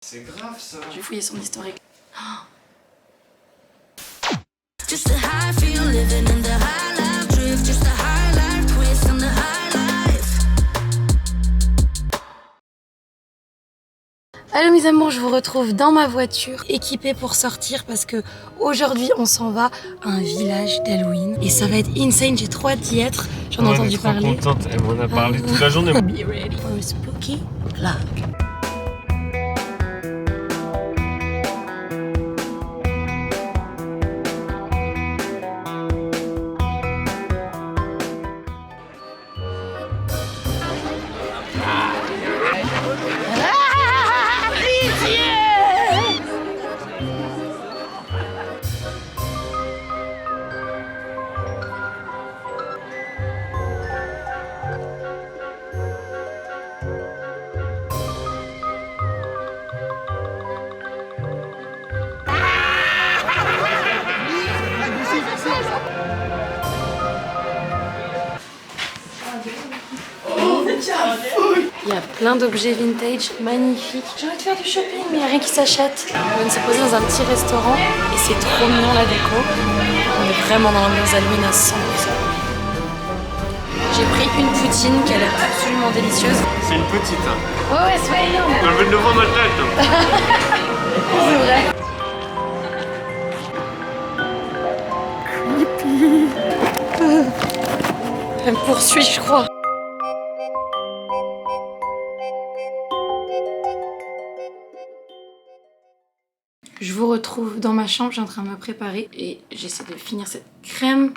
C'est grave ça. J'ai fouillé son historique. Just a high feel living in the high life drift. Just a high life twist on the high life. Allô mes amours, je vous retrouve dans ma voiture équipée pour sortir parce que aujourd'hui on s'en va à un village d'Halloween et ça va être insane, j'ai trop hâte d'y être. J'en ai entendu parler. Elle est trop contente, elle m'en a parlé toute la journée. Be ready for a spooky vlog. Il y a plein d'objets vintage magnifiques. J'ai envie de faire du shopping, mais il n'y a rien qui s'achète. On vient de se poser dans un petit restaurant et c'est trop mignon la déco. On est vraiment dans l'ambiance Halloween à 100%. J'ai pris une poutine qui a l'air absolument délicieuse. C'est une petite. Hein. Ouais, c'est énorme. Elle veut le devant ma tête. C'est vrai. Creepy. Elle me poursuit, je crois. Je vous retrouve dans ma chambre, je suis en train de me préparer et j'essaie de finir cette crème.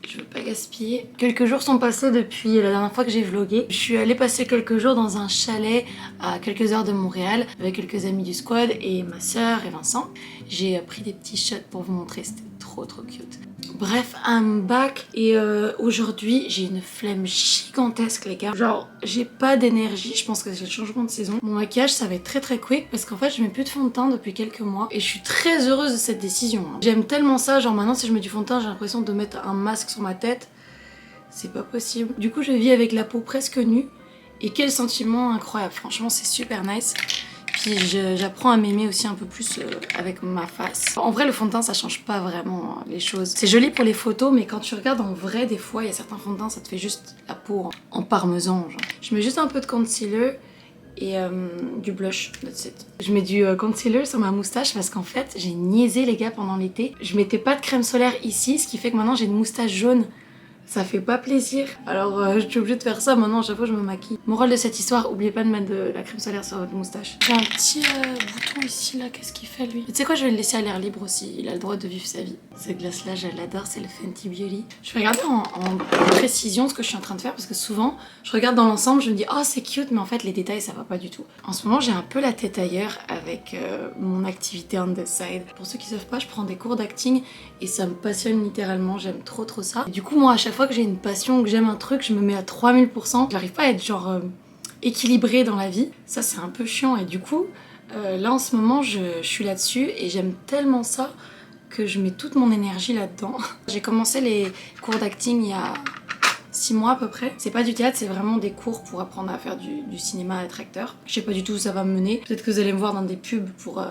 Je veux pas gaspiller. Quelques jours sont passés depuis la dernière fois que j'ai vlogué. Je suis allée passer quelques jours dans un chalet à quelques heures de Montréal avec quelques amis du squad et ma soeur et Vincent. J'ai pris des petits shots pour vous montrer, c'était trop cute. Bref, I'm back et aujourd'hui j'ai une flemme gigantesque les gars. Genre j'ai pas d'énergie, je pense que c'est le changement de saison. Mon maquillage ça va être très quick parce qu'en fait je mets plus de fond de teint depuis quelques mois et je suis très heureuse de cette décision. Hein. J'aime tellement ça, genre maintenant si je mets du fond de teint j'ai l'impression de mettre un masque sur ma tête. C'est pas possible. Du coup je vis avec la peau presque nue et quel sentiment incroyable, franchement c'est super nice. Puis j'apprends à m'aimer aussi un peu plus avec ma face. En vrai, le fond de teint, ça change pas vraiment les choses. C'est joli pour les photos, mais quand tu regardes en vrai, des fois, il y a certains fonds de teint, ça te fait juste la peau en parmesan. Genre. Je mets juste un peu de concealer et du blush, that's it. Je mets du concealer sur ma moustache parce qu'en fait, j'ai niaisé les gars pendant l'été. Je mettais pas de crème solaire ici, ce qui fait que maintenant j'ai une moustache jaune. Ça fait pas plaisir. Alors je suis obligée de faire ça maintenant, à chaque fois je me maquille. Morale de cette histoire, oubliez pas de mettre de la crème solaire sur votre moustache. J'ai un petit bouton ici là, qu'est-ce qu'il fait lui? Tu sais quoi, je vais le laisser à l'air libre aussi, il a le droit de vivre sa vie. Ce glace là, je l'adore, c'est le Fenty Beauty. Je vais regarder en précision ce que je suis en train de faire parce que souvent je regarde dans l'ensemble, je me dis oh c'est cute, mais en fait les détails ça va pas du tout. En ce moment j'ai un peu la tête ailleurs avec mon activité on the side. Pour ceux qui savent pas, je prends des cours d'acting et ça me passionne littéralement, j'aime trop ça. Et du coup moi à chaque fois que j'ai une passion, que j'aime un truc, je me mets à 3000%. J'arrive pas à être genre équilibrée dans la vie. Ça c'est un peu chiant et du coup là en ce moment je suis là-dessus et j'aime tellement ça que je mets toute mon énergie là-dedans. J'ai commencé les cours d'acting il y a 6 mois à peu près. C'est pas du théâtre, c'est vraiment des cours pour apprendre à faire du cinéma, à être acteur. Je sais pas du tout où ça va me mener. Peut-être que vous allez me voir dans des pubs pour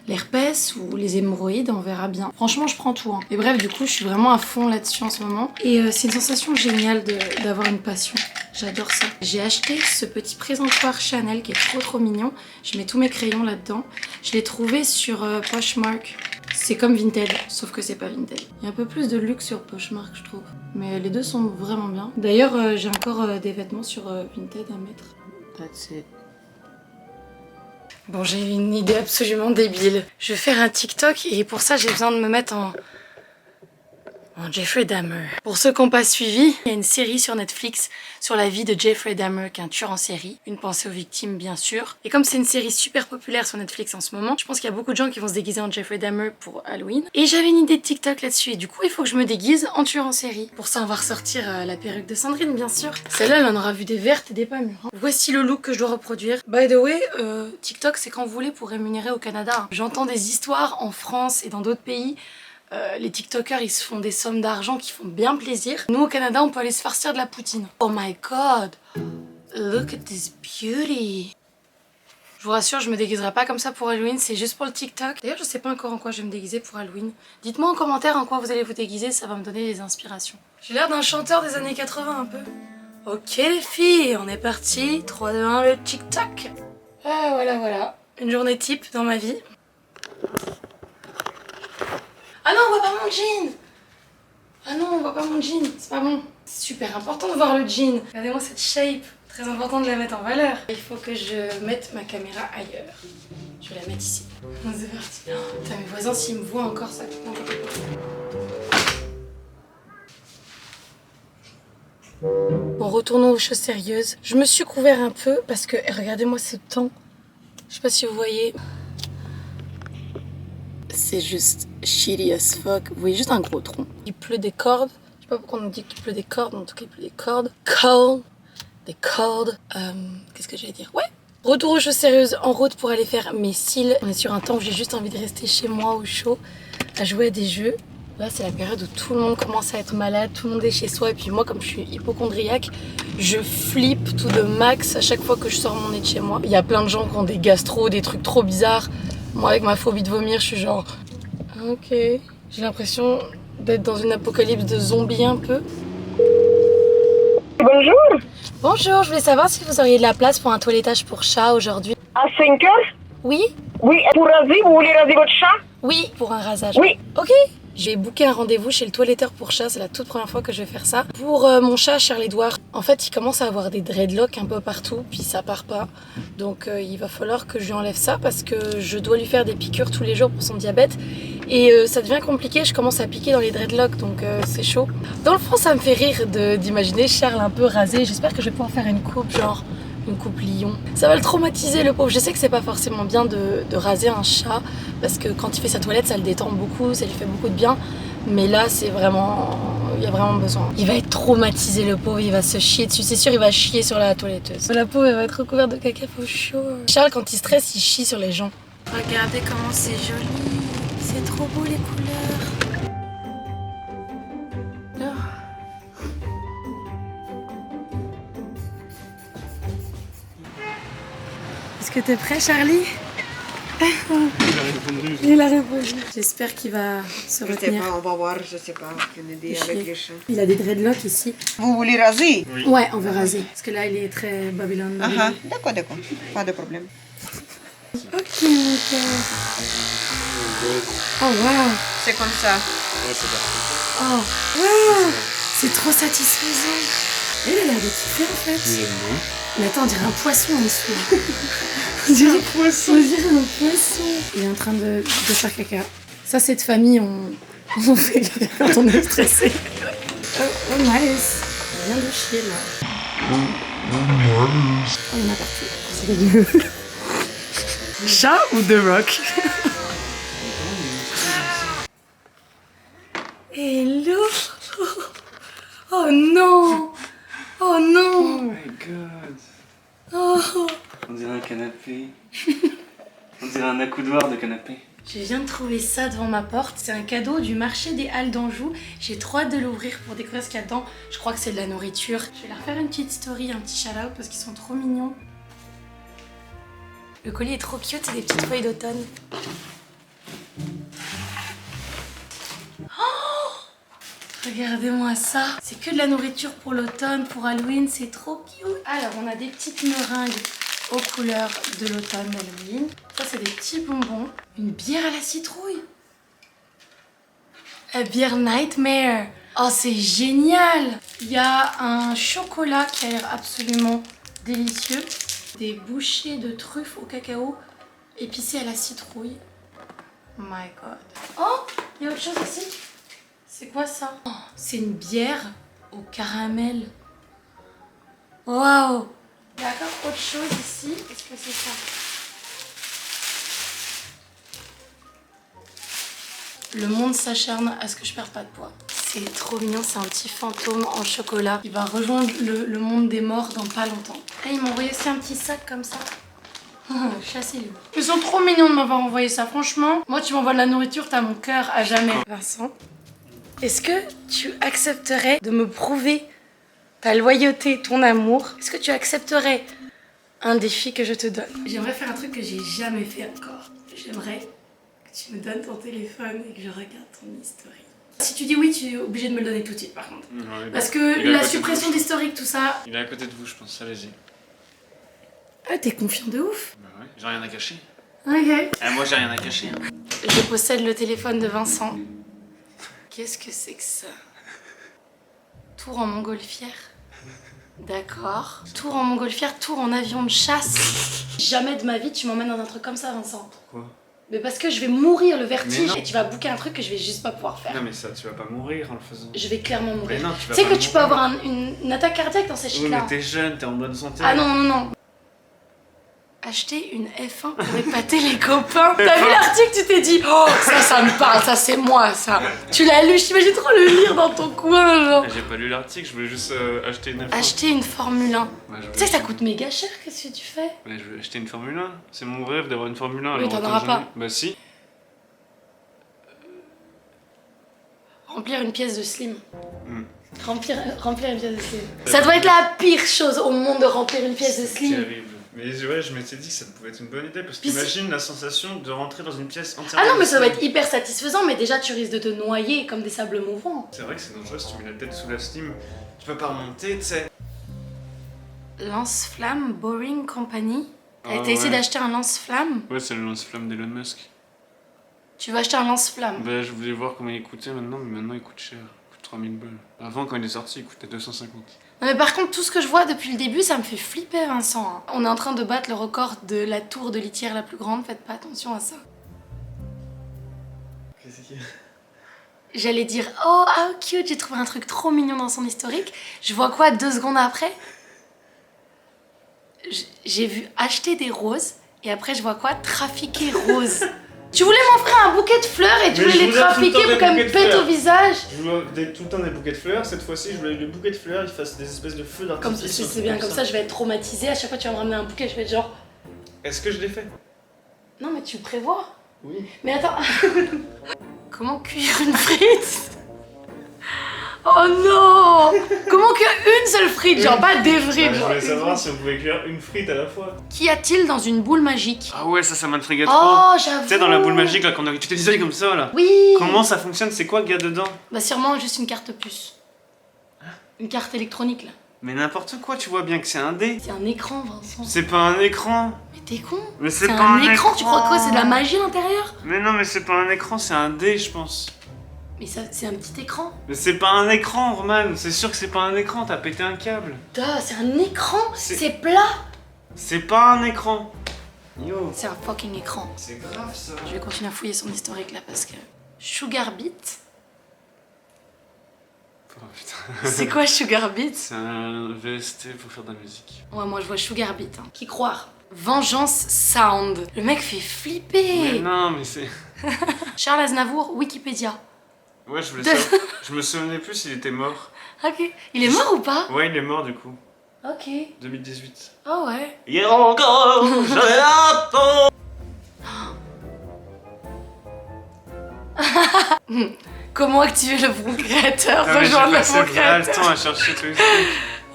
l'herpès ou les hémorroïdes, on verra bien. Franchement, je prends tout. Hein. Et bref, du coup, je suis vraiment à fond là-dessus en ce moment. Et c'est une sensation géniale d'avoir une passion. J'adore ça. J'ai acheté ce petit présentoir Chanel qui est trop mignon. Je mets tous mes crayons là-dedans. Je l'ai trouvé sur Poshmark. C'est comme Vinted, sauf que c'est pas Vinted. Il y a un peu plus de luxe sur Poshmark, je trouve. Mais les deux sont vraiment bien. D'ailleurs, j'ai encore des vêtements sur Vinted à mettre. That's it. Bon, j'ai une idée absolument débile. Je vais faire un TikTok et pour ça, j'ai besoin de me mettre en Jeffrey Dahmer. Pour ceux qui n'ont pas suivi, il y a une série sur Netflix sur la vie de Jeffrey Dahmer, qui est un tueur en série. Une pensée aux victimes, bien sûr. Et comme c'est une série super populaire sur Netflix en ce moment, je pense qu'il y a beaucoup de gens qui vont se déguiser en Jeffrey Dahmer pour Halloween. Et j'avais une idée de TikTok là-dessus. Et du coup, il faut que je me déguise en tueur en série. Pour ça, on va ressortir la perruque de Sandrine, bien sûr. Celle-là, elle en aura vu des vertes et des pas mûres. Hein. Voici le look que je dois reproduire. By the way, TikTok, c'est quand vous voulez pour rémunérer au Canada. J'entends des histoires en France et dans d'autres pays. Les TikTokers ils se font des sommes d'argent qui font bien plaisir. Nous au Canada on peut aller se farcir de la poutine. Oh my god, look at this beauty. Je vous rassure, je me déguiserai pas comme ça pour Halloween, c'est juste pour le TikTok. D'ailleurs, je sais pas encore en quoi je vais me déguiser pour Halloween. Dites-moi en commentaire en quoi vous allez vous déguiser, ça va me donner des inspirations. J'ai l'air d'un chanteur des années 80 un peu. Ok les filles, on est parti. 3, 2, 1, le TikTok. Ah voilà. Une journée type dans ma vie. Ah non, on voit pas mon jean. Ah non, on voit pas mon jean, c'est pas bon. C'est super important de voir le jean. Regardez-moi cette shape. Très important de la mettre en valeur. Il faut que je mette ma caméra ailleurs. Je vais la mettre ici. C'est parti. Oh, putain, mes voisins, s'ils me voient encore, ça fait n'importe quoi. Bon, retournons aux choses sérieuses. Je me suis couvert un peu parce que, regardez-moi ce temps. Je sais pas si vous voyez. C'est juste shitty as fuck. Vous voyez juste un gros tronc. Il pleut des cordes. Je sais pas pourquoi on nous dit qu'il pleut des cordes, mais en tout cas il pleut des cordes. Des cordes. Qu'est-ce que j'allais dire? Ouais. Retour aux choses sérieuses, en route pour aller faire mes cils. On est sur un temps où j'ai juste envie de rester chez moi au chaud, à jouer à des jeux. Là, c'est la période où tout le monde commence à être malade, tout le monde est chez soi. Et puis moi, comme je suis hypochondriaque, je flippe tout de max à chaque fois que je sors mon nez de chez moi. Il y a plein de gens qui ont des gastro, des trucs trop bizarres. Moi, avec ma phobie de vomir, je suis genre... Ok. J'ai l'impression d'être dans une apocalypse de zombies un peu. Bonjour, Bonjour, je voulais savoir si vous auriez de la place pour un toilettage pour chat aujourd'hui. à 5 heures? Oui? Oui, pour raser, vous voulez raser votre chat? Oui, pour un rasage. Oui. Ok. J'ai booké un rendez-vous chez le toiletteur pour chat, c'est la toute première fois que je vais faire ça. Pour mon chat Charlie Edouard, en fait il commence à avoir des dreadlocks un peu partout, puis ça part pas. Donc il va falloir que je lui enlève ça parce que je dois lui faire des piqûres tous les jours pour son diabète. Et ça devient compliqué, je commence à piquer dans les dreadlocks, donc c'est chaud. Dans le fond ça me fait rire d'imaginer Charles un peu rasé, j'espère que je vais pouvoir faire une coupe genre... une coupe lion. Ça va le traumatiser le pauvre. Je sais que c'est pas forcément bien de raser un chat parce que quand il fait sa toilette ça le détend beaucoup, ça lui fait beaucoup de bien. Mais là c'est vraiment... il y a vraiment besoin. Il va être traumatisé le pauvre, il va se chier dessus. C'est sûr il va chier sur la toiletteuse. La pauvre elle va être recouverte de caca chaud. Charles quand il stresse il chie sur les gens. Regardez comment c'est joli. C'est trop beau les couleurs. Est-ce que t'es prêt, Charlie? Il a répondu. J'espère qu'il va se Je sais retenir. pas, on va voir, je sais pas, une idée avec les chats. Il a des dreadlocks ici. Vous voulez raser? Ouais, on va raser. Parce que là, il est très Babylone. Ah, d'accord, pas de problème. Ok, mon cœur. Oh, waouh. C'est comme ça. Oh, waouh. C'est trop satisfaisant. Elle a l'air de kiffer, en fait. Mais attends, on dirait un poisson en dessous. On dirait un poisson. On dirait un poisson. Il est en train de faire caca. Ça, cette famille, on fait caca quand on est stressé. Oh, nice. Il vient de chier, là. Oh, il y en a partout. C'est dégueu. Chat ou The Rock? Hello. Oh non. Oh non. Oh my god. Oh. On dirait un canapé. On dirait un accoudoir de canapé. Je viens de trouver ça devant ma porte. C'est un cadeau du marché des Halles d'Anjou. J'ai trop hâte de l'ouvrir pour découvrir ce qu'il y a dedans. Je crois que c'est de la nourriture. Je vais leur faire une petite story, un petit shout-out parce qu'ils sont trop mignons. Le colis est trop cute, c'est des petites feuilles d'automne. Oh, regardez-moi ça. C'est que de la nourriture pour l'automne, pour Halloween. C'est trop cute. Alors, on a des petites meringues aux couleurs de l'automne d'Halloween. Ça, c'est des petits bonbons. Une bière à la citrouille. La bière Nightmare. Oh, c'est génial. Il y a un chocolat qui a l'air absolument délicieux. Des bouchées de truffes au cacao épicées à la citrouille. My god. Oh, il y a autre chose ici. C'est quoi ça? Oh, c'est une bière au caramel. Waouh. Il y a encore autre chose ici. Qu'est-ce que c'est ça? Le monde s'acharne à ce que je perde pas de poids. C'est trop mignon, c'est un petit fantôme en chocolat. Il va rejoindre le monde des morts dans pas longtemps. Et ils m'ont envoyé aussi un petit sac comme ça. Chassez-le. Ils sont trop mignons de m'avoir envoyé ça, franchement. Moi, tu m'envoies de la nourriture, t'as mon cœur à jamais. Vincent, est-ce que tu accepterais de me prouver ta loyauté, ton amour? Est-ce que tu accepterais un défi que je te donne. J'aimerais faire un truc que j'ai jamais fait encore. J'aimerais que tu me donnes ton téléphone et que je regarde ton historique. Si tu dis oui, tu es obligé de me le donner tout de suite par contre. Ouais, Parce que la suppression d'historique, tout ça... Il est à côté de vous, je pense. Allez-y. Ah, t'es confiant de ouf. Bah ouais, j'ai rien à cacher. Ok. Ah, moi, j'ai rien à cacher. Hein. Je possède le téléphone de Vincent. Qu'est-ce que c'est que ça? Tour en montgolfière. D'accord. Tour en montgolfière, tour en avion de chasse. Jamais de ma vie tu m'emmènes dans un truc comme ça, Vincent. Pourquoi? Mais parce que je vais mourir le Mais vertige non. et tu vas booker un truc que je vais juste pas pouvoir faire. Non, mais ça, tu vas pas mourir en le faisant. Je vais clairement mourir. Mais non, Tu vas sais pas que tu peux mourir. avoir une attaque cardiaque dans ces Oui, shit-là. mais t'es jeune, t'es en bonne santé. Ah non, non, non. Acheter une F1 pour épater les copains. T'as vu l'article, tu t'es dit, oh, ça me parle, ça c'est moi, ça. Tu l'as lu, j'imagine trop le lire dans ton coin, genre. J'ai pas lu l'article, je voulais juste acheter une F1. Acheter une Formule 1. Ouais, Tu sais que ça coûte méga cher, qu'est-ce que tu fais? Ouais, je veux acheter une Formule 1. C'est mon rêve d'avoir une Formule 1. Oui, alors t'en autant auras que pas. j'en ai. Bah si. Remplir une pièce de slim. Hmm. Remplir une pièce de slim. Ça doit être la pire chose au monde de remplir une pièce de C'est slim. terrible. Mais ouais, je m'étais dit que ça pouvait être une bonne idée parce que Puis t'imagines la sensation de rentrer dans une pièce entièrement. Ah non, mais ça va de être hyper satisfaisant, mais déjà tu risques de te noyer comme des sables mouvants. C'est vrai que c'est dangereux si tu mets la tête sous la steam. Tu peux pas remonter, tu sais. Lance-flamme Boring Company. Ah T'as essayé ouais. d'acheter un lance-flamme? Ouais, c'est le lance-flamme d'Elon Musk. Tu vas acheter un lance-flamme. Bah, je voulais voir comment il coûtait maintenant, mais maintenant il coûte cher. Il coûte 3000 balles. Avant, quand il est sorti, il coûtait 250. Non mais par contre, tout ce que je vois depuis le début, ça me fait flipper, Vincent. On est en train de battre le record de la tour de litière la plus grande, faites pas attention à ça. Qu'est-ce qu'il y a? J'allais dire, oh, how cute, j'ai trouvé un truc trop mignon dans son historique. Je vois quoi 2 secondes après? J'ai vu acheter des roses, et après je vois quoi? Trafiquer roses. Tu voulais m'offrir un bouquet de fleurs et tu Mais voulais je les vous offre tout le temps trafiquer des pour qu'elles bouquets me de pètent fleurs. au visage. Je veux tout le temps des bouquets de fleurs. Cette fois-ci, je voulais que le bouquet de fleurs il fasse des espèces de feux Comme d'artifice. c'est bien comme ça, je vais être traumatisée. À chaque fois que tu vas me ramener un bouquet, je vais être genre, Est-ce que je l'ai fait? non mais tu prévois. Oui. Mais attends. Comment cuire une frite? Oh non! Comment cuire une seule frite? Genre pas des frites. Je genre voulais une savoir frite. si on pouvait cuire une frite à la fois. Qu'y a-t-il dans une boule magique? Ah ouais, ça m'intriguait trop. Oh, j'avoue. Tu sais, dans la boule magique, là, quand tu t'es comme ça, là. Oui. Comment ça fonctionne? C'est quoi qu'il y a dedans? Bah sûrement juste une carte puce. Une carte électronique là. Mais n'importe quoi, tu vois bien que c'est un dé. C'est un écran, Vincent. C'est pas un écran. Mais t'es con. Mais c'est pas un un écran. Tu écran. crois quoi? C'est de la magie à l'intérieur? Mais non, mais c'est pas un écran, c'est un dé, je pense. Mais ça, c'est un petit écran. Mais c'est pas un écran, Roman. C'est sûr que c'est pas un écran, t'as pété un câble. Duh, c'est un écran. C'est- C'est plat. C'est pas un écran. Yo. C'est un fucking écran. C'est grave ça. Je vais continuer à fouiller son historique là parce que... Sugar Beat? Oh putain. C'est quoi Sugar Beat? C'est un VST pour faire de la musique. Ouais, moi je vois Sugar Beat. Hein. Qui croire? Vengeance Sound. Le mec fait Mais flipper. non, mais c'est. Charles Aznavour, Wikipédia. Ouais, je voulais savoir. Je me souvenais plus s'il était mort. Ok. Il est mort ou pas? Ouais, il est mort du coup. Ok. 2018. Oh ouais. Hier encore, j'avais l'attends. Comment activer le bon créateur? Non, mais j'ai Rejoindre le passé bon le vrai le créateur. temps à chercher tous les trucs.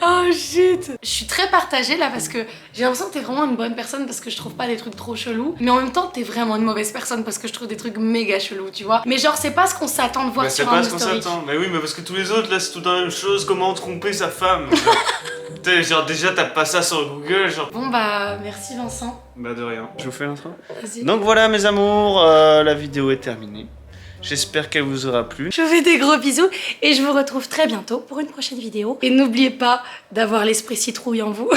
Oh shit. Je suis très partagée là parce que j'ai l'impression que t'es vraiment une bonne personne parce que je trouve pas des trucs trop chelous. Mais en même temps, t'es vraiment une mauvaise personne parce que je trouve des trucs méga chelous, tu vois. Mais genre, c'est pas ce qu'on s'attend de voir Bah, c'est sur un pas ce qu'on historique. s'attend. Mais oui, mais parce que tous les autres là, c'est tout la même chose. Comment tromper sa femme? Genre, putain, genre déjà, t'as pas ça sur Google, genre. Bon bah, merci Vincent. Bah, de rien. Je vous fais l'intro. Vas-y. Donc voilà, mes amours, la vidéo est terminée. J'espère qu'elle vous aura plu. Je vous fais des gros bisous et je vous retrouve très bientôt pour une prochaine vidéo. Et n'oubliez pas d'avoir l'esprit citrouille en vous.